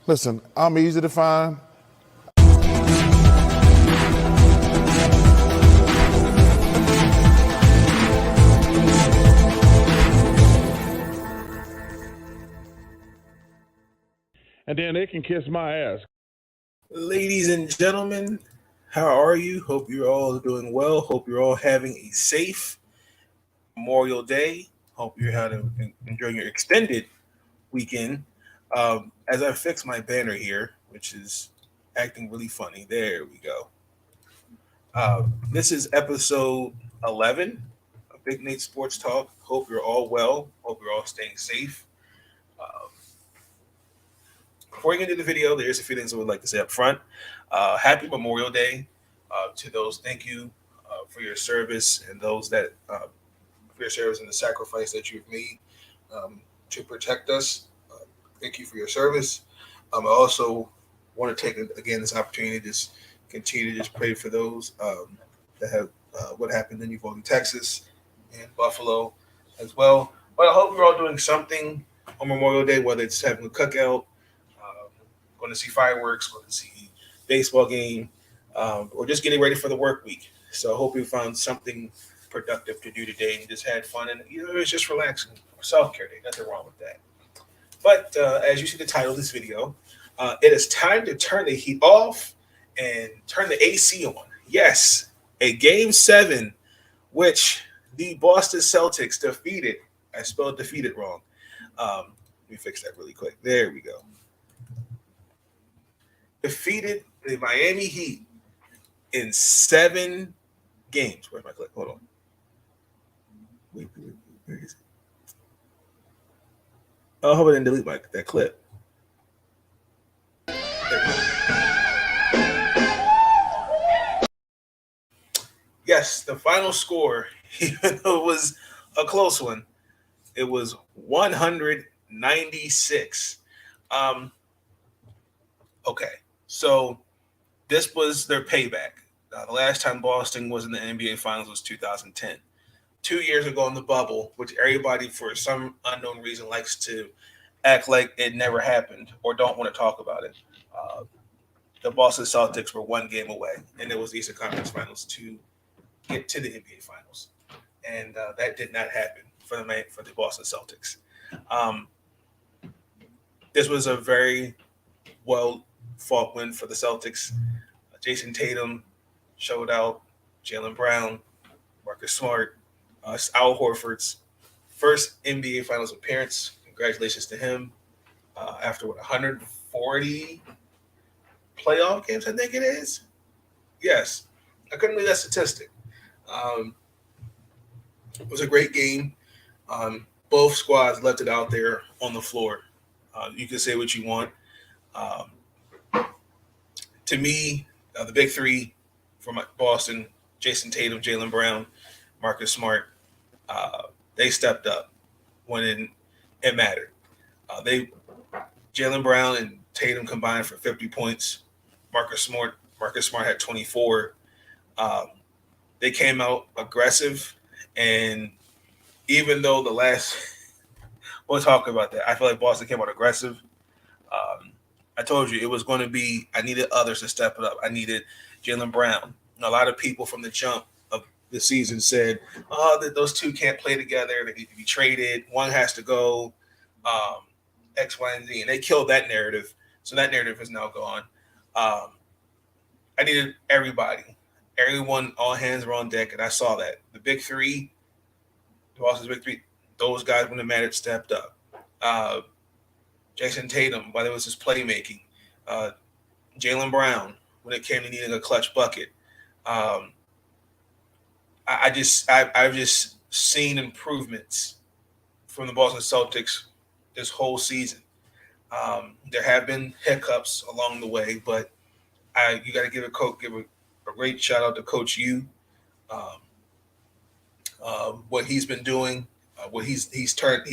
Listen, I'm easy to find. And then they can kiss my ass. Ladies and gentlemen, how are you? Hope you're all doing well. Hope you're all having a safe Memorial Day. Hope you're enjoying your extended weekend. As I fix my banner here, which is acting really funny. There we go. This is episode 11 of Big Nate Sports Talk. Hope you're all well. Hope you're all staying safe. Uh, Before we get into the video, there's a few things I would like to say up front. Happy Memorial Day to those. Thank you for your service and those that for your service and the sacrifice that you've made to protect us. Thank you for your service. I also want to take again this opportunity to just continue to just pray for those that have what happened in Uvalde, Texas, and Buffalo as well. But I hope we're all doing something on Memorial Day, whether it's having a cookout, going to see fireworks, going to see baseball game, or just getting ready for the work week. So I hope you found something productive to do today and just had fun. And it's just relaxing, self care day. Nothing wrong with that. But as you see the title of this video, it is time to turn the heat off and turn the AC on. Yes, a game 7, which the Boston Celtics defeated. I spelled defeated wrong. Let me fix that really quick. There we go. Defeated the Miami Heat in 7 games. Where's my clip? Hold on. Wait, where is it? Oh, I hope I didn't delete that clip. Yes, the final score, even though it was a close one, it was 196. Okay, so this was their payback. The last time Boston was in the NBA Finals was 2010. 2 years ago in the bubble, which everybody for some unknown reason likes to act like it never happened or don't want to talk about it. The Boston Celtics were 1 game away, and it was the Eastern Conference Finals to get to the NBA Finals, and that did not happen for the Boston Celtics. This was a very well fought win for the Celtics. Jason Tatum showed out. Jaylen Brown, Marcus Smart, Al Horford's first NBA Finals appearance. Congratulations to him. After 140 playoff games, I think it is. Yes, I couldn't believe that statistic. It was a great game. Both squads left it out there on the floor. You can say what you want. To me, the big three from Boston: Jason Tatum, Jaylen Brown, Marcus Smart. They stepped up when it mattered. Jaylen Brown and Tatum combined for 50 points. Marcus Smart had 24. They came out aggressive, and even though we'll talk about that. I feel like Boston came out aggressive. I told you it was going to be. I needed others to step it up. I needed Jaylen Brown. And a lot of people from the jump of the season said, "Oh, that those two can't play together. They need to be traded. One has to go." X, Y, and Z, and they killed that narrative. So that narrative is now gone. I needed everybody. Everyone, all hands were on deck, and I saw that. The big three, the Boston's big three, those guys, when it mattered, stepped up. Jason Tatum, whether it was his playmaking. Jaylen Brown, when it came to needing a clutch bucket. I've just seen improvements from the Boston Celtics this whole season. There have been hiccups along the way, but you got to give a great shout out to Coach U. What he's been doing, what he's got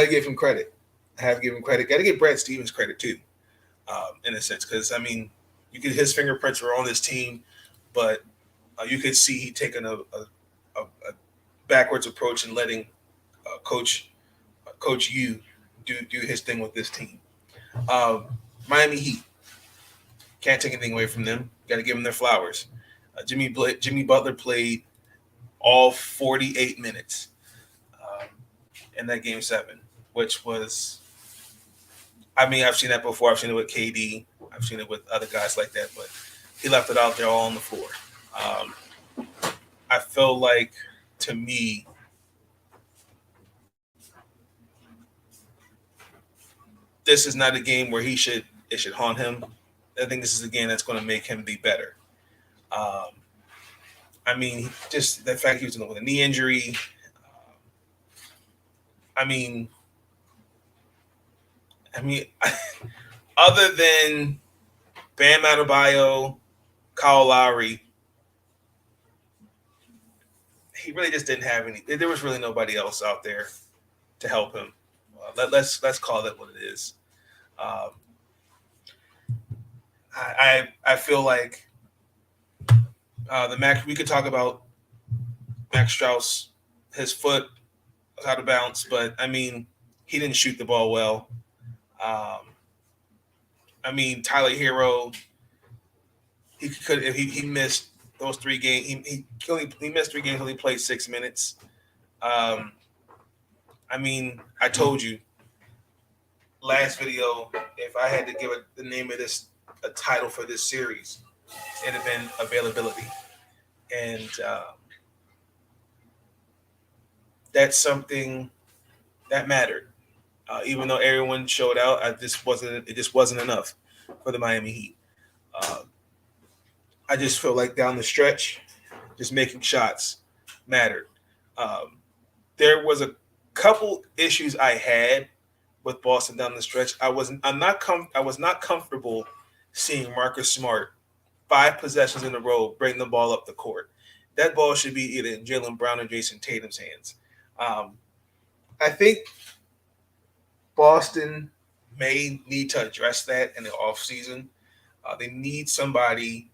to give him credit. I have to give him credit. Got to give Brad Stevens credit too, in a sense, because I mean, his fingerprints were on this team, but you could see he taken a backwards approach and letting Coach U do his thing with this team. Miami Heat, can't take anything away from them. Got to give them their flowers. Jimmy Butler played all 48 minutes um, in that game seven, which was, I mean, I've seen that before. I've seen it with KD. I've seen it with other guys like that, but he left it out there all on the floor. I feel like, to me, this is not a game where it should haunt him. I think this is a game that's going to make him be better. Um, I mean, just the fact he was dealing with a knee injury. I mean, I mean, other than Bam Adebayo, Kyle Lowry, he really just didn't have any. There was really nobody else out there to help him. Let's call it what it is. Um, I feel like the Max. We could talk about Max Strauss. His foot was out of bounds, but I mean, he didn't shoot the ball well. Um, I mean, Tyler Hero, he could if he missed those 3 games. He missed 3 games. Only played 6 minutes. Um, I mean, I told you last video, if I had to give the name of this a title for this series, it'd have been availability, and that's something that mattered. Even though everyone showed out, it just wasn't enough for the Miami Heat. Uh, I just feel like down the stretch, just making shots mattered. Um, there was a couple issues I had with Boston down the stretch. I was not comfortable seeing Marcus Smart 5 possessions in a row bring the ball up the court. That ball should be either in Jaylen Brown or Jason Tatum's hands. I think Boston may need to address that in the offseason. They need somebody.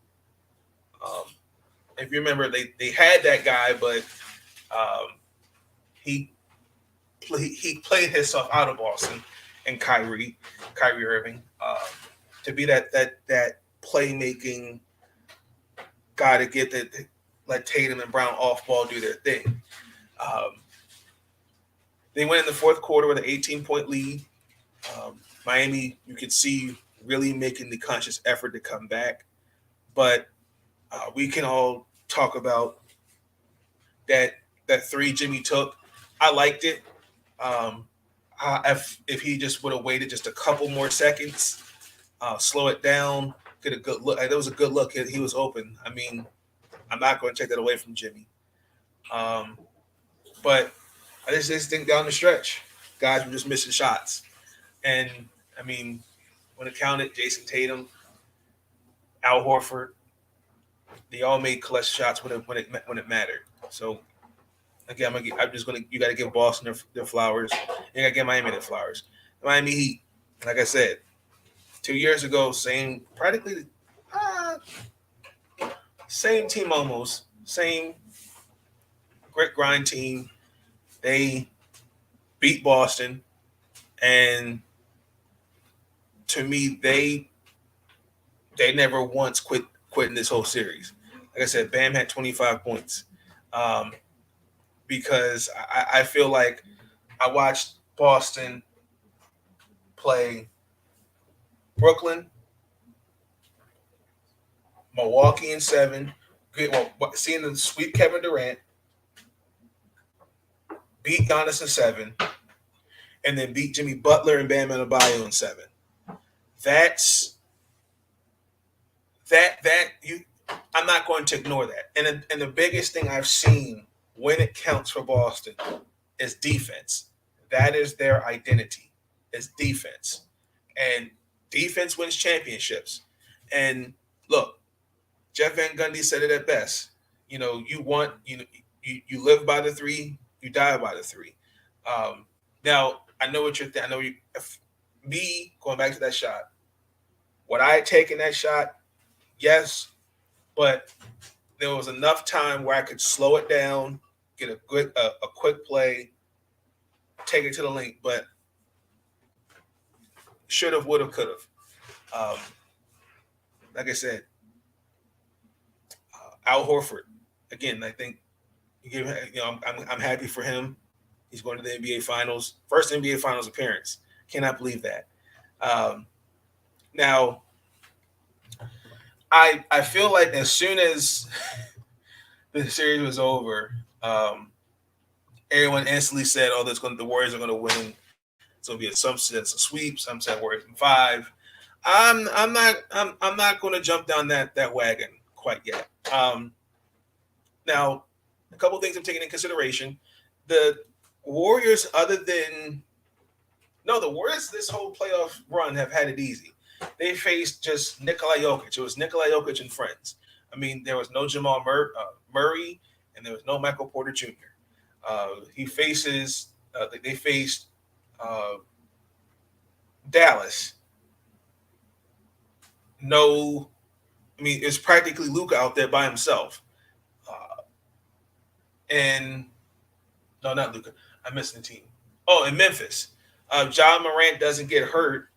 If you remember, they had that guy, but he played himself out of Boston and Kyrie Irving, to be that playmaking guy to get let Tatum and Brown off ball do their thing. They went in the fourth quarter with an 18-point lead. Miami, you could see, really making the conscious effort to come back, but we can all talk about that 3 Jimmy took. I liked it. If he just would have waited just a couple more seconds, slow it down, get a good look. That was a good look. He was open. I mean, I'm not going to take that away from Jimmy. But I just think down the stretch, guys were just missing shots. And, I mean, when it counted, Jason Tatum, Al Horford, they all made clutch shots when it mattered. So, again, you got to give Boston their flowers. You got to give Miami their flowers. Miami Heat, like I said, 2 years ago, same team almost, same grit grind team. They beat Boston, and to me, they never once quit in this whole series. Like I said, Bam had 25 points. Because I feel like I watched Boston play Brooklyn, Milwaukee in 7. Seeing them sweep Kevin Durant, beat Giannis in 7, and then beat Jimmy Butler and Bam Adebayo in 7. I'm not going to ignore that. And the biggest thing I've seen when it counts for Boston is defense. That is their identity, is defense. And defense wins championships. And look, Jeff Van Gundy said it at best. You live by the 3, you die by the 3. Now, I know what you're thinking. I know me going back to that shot. Would I have taken that shot? Yes, but there was enough time where I could slow it down, get a quick play, take it to the link. But should have, would have, could have. Like I said, Al Horford. Again, I think I'm happy for him. He's going to the NBA Finals, first NBA Finals appearance. Cannot believe that. Now, I feel like as soon as the series was over, everyone instantly said, "Oh, the Warriors are going to win. It's going to be some sense a sweep. Some said Warriors in five." I'm not going to jump down that wagon quite yet. Now, a couple of things I'm taking in consideration. The Warriors, the Warriors this whole playoff run have had it easy. They faced just Nikola Jokic. It was Nikola Jokic and friends. I mean, there was no Jamal Murray, and there was no Michael Porter Jr. They faced Dallas. No, I mean, it's practically Luka out there by himself. And no, not Luka. I'm missing the team. Oh, in Memphis. John Morant doesn't get hurt.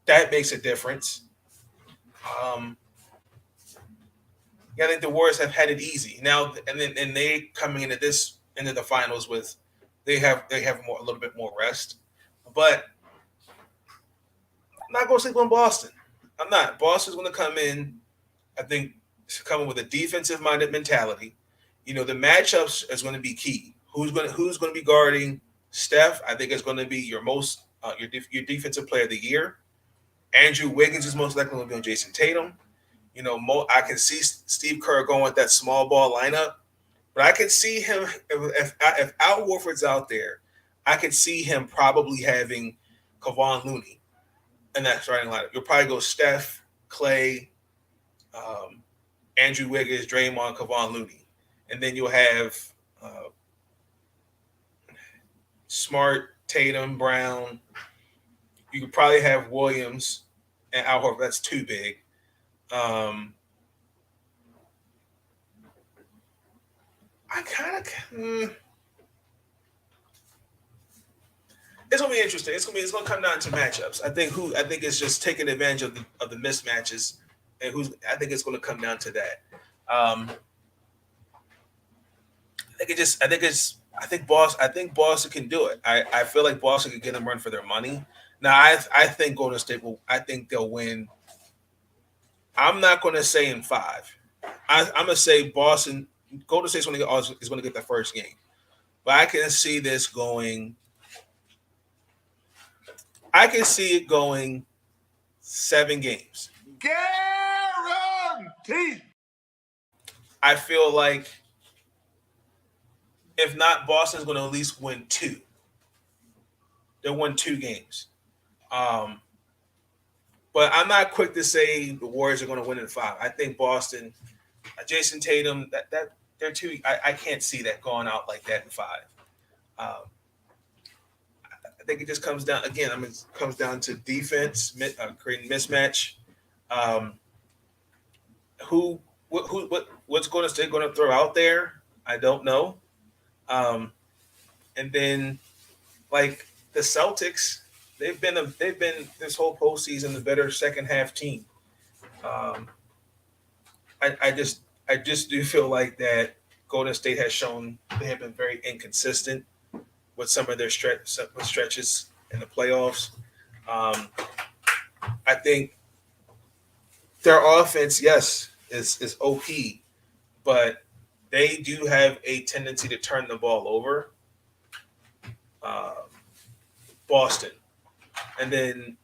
That makes a difference. I think the Warriors have had it easy now, and they coming into the finals with they have a little bit more rest. But I'm not going to sleep on Boston. I'm not. Boston's going to come in. I think coming with a defensive minded mentality. The matchups is going to be key. Who's going to be guarding Steph? I think it's going to be your defensive player of the year. Andrew Wiggins is most likely going to be on Jason Tatum. I can see Steve Kerr going with that small ball lineup, but I can see him if Al Horford's out there, I can see him probably having Kevon Looney in that starting lineup. You'll probably go Steph, Clay, Andrew Wiggins, Draymond, Kevon Looney, and then you'll have Smart, Tatum, Brown. You could probably have Williams and Al Horford. That's too big. It's gonna be interesting. It's gonna come down to matchups. I think it's just taking advantage of the mismatches, and I think it's gonna come down to that. I think Boston can do it. I feel like Boston can get them run for their money. Now I think Golden State I think they'll win. I'm not going to say in five. I'm going to say Golden State's going to get the first game. But I can see this going. I can see it going 7 games. Guaranteed. I feel like if not, Boston's going to at least win 2. They'll win 2 games. But I'm not quick to say the Warriors are going to win in 5. I think Boston, Jason Tatum, that they're too. I can't see that going out like that in 5. I think it just comes down again. It comes down to defense, creating mismatch. What's Golden State going to throw out there? I don't know. And then like the Celtics. They've been this whole postseason the better second half team. I just do feel like that Golden State has shown they have been very inconsistent with some of their stretches in the playoffs. I think their offense, yes, is OP, but they do have a tendency to turn the ball over. Boston. And then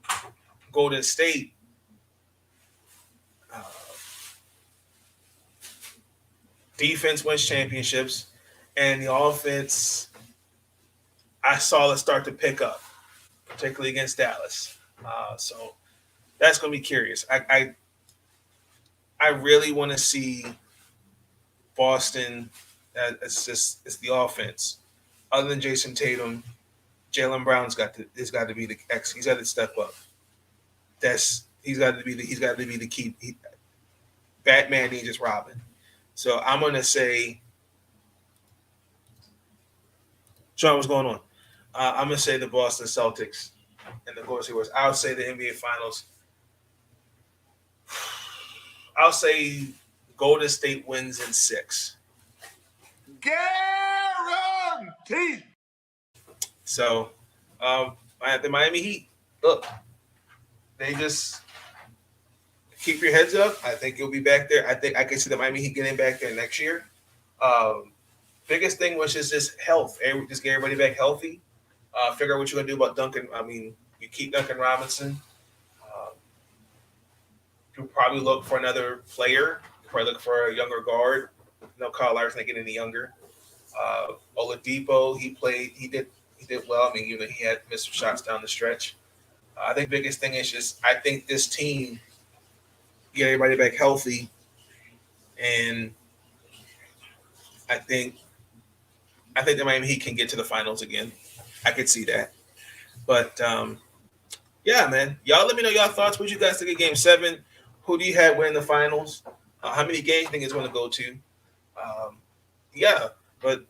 Golden State, defense wins championships, and the offense, I saw it start to pick up, particularly against Dallas. So that's going to be curious. I really want to see Boston. It's the offense. Other than Jason Tatum, Jaylen Brown's got to be the X. He's got to step up. He's got to be the key. Batman needs just Robin. So I'm gonna say, John, what's going on? I'm gonna say the Boston Celtics and the Golden State Warriors. I'll say the NBA Finals. I'll say Golden State wins in 6. Guaranteed. So, the Miami Heat, look, they just keep your heads up. I think you'll be back there. I think I can see the Miami Heat getting back there next year. Biggest thing was just health. Just get everybody back healthy. Figure out what you're going to do about Duncan. I mean, you keep Duncan Robinson. You'll probably look for another player. You'll probably look for a younger guard. Kyle Lowry's not getting any younger. Oladipo, he did well. I mean, he had missed some shots down the stretch. I think the biggest thing is just I think this team get everybody back healthy, and I think the Miami Heat can get to the finals again. I could see that, but yeah, man, y'all let me know y'all thoughts. What you guys think of Game 7? Who do you have winning the finals? How many games do you think it's going to go to? Yeah, but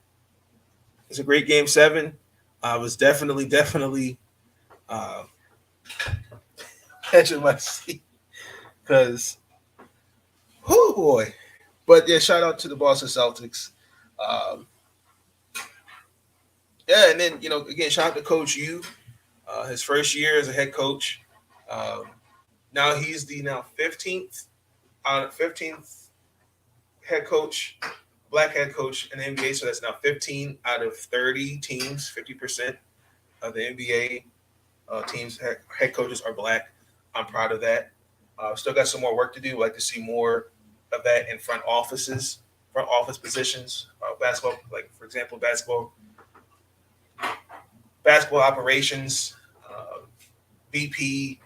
it's a great Game 7. I was definitely catching my seat because, oh boy. But yeah, shout out to the Boston Celtics. Yeah, and then again, shout out to Coach U. His first year as a head coach. Now he's the 15th head coach, black head coach in the NBA. So that's now 15 out of 30 teams, 50% of the NBA teams head coaches are black. I'm proud of that. Still got some more work to do. I'd like to see more of that in front office positions. Basketball, like for example, basketball operations, VP,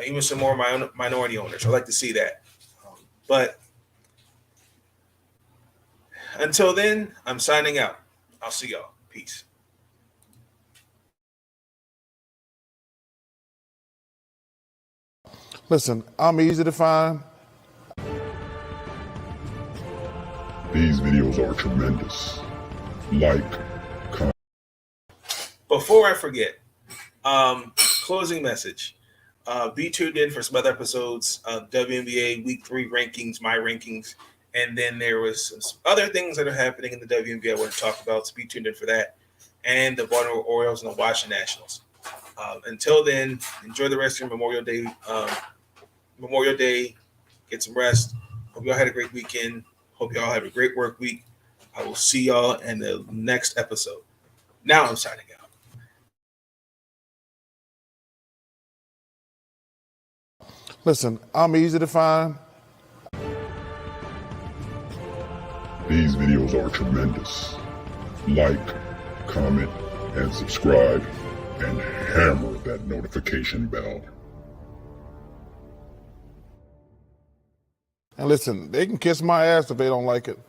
even some more minority owners. I'd like to see that. But until then, I'm signing out. I'll see y'all. Peace. Listen, I'm easy to find. These videos are tremendous. Like, comment. Before I forget, closing message. Be tuned in for some other episodes of WNBA Week 3 rankings, my rankings, and then there was some other things that are happening in the WNBA I want to talk about, so be tuned in for that, and the Baltimore Orioles and the Washington Nationals. Until then, enjoy the rest of your Memorial Day. Get some rest. Hope y'all had a great weekend. Hope y'all have a great work week. I will see y'all in the next episode. Now I'm signing out. Listen, I'm easy to find. These videos are tremendous. Like, comment, and subscribe, and hammer that notification bell. And listen, they can kiss my ass if they don't like it.